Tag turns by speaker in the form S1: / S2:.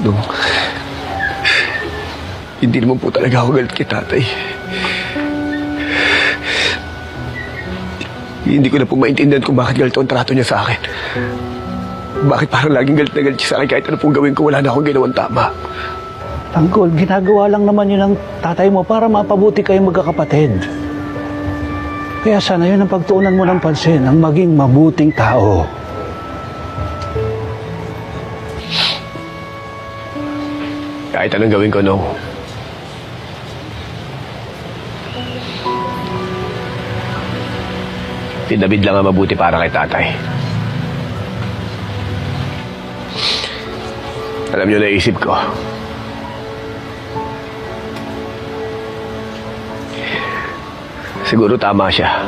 S1: nung hindi naman po talaga ako galit kay tatay. Hindi ko na po maintindihan kung bakit galit ang trato niya sa akin. Bakit parang laging galit na galit siya sa akin kahit ano pong gawin ko, wala na akong ginawang tama.
S2: Tanggol, ginagawa lang naman yun ng tatay mo para mapabuti kayong magkakapatid. Kaya sana yun ang pagtuunan mo ng pansin, ang maging mabuting tao.
S1: Kahit anong gawin ko, no. Si David lang ang mabuti para kay tatay. Alam niyo, naisip ko. Siguro tama siya.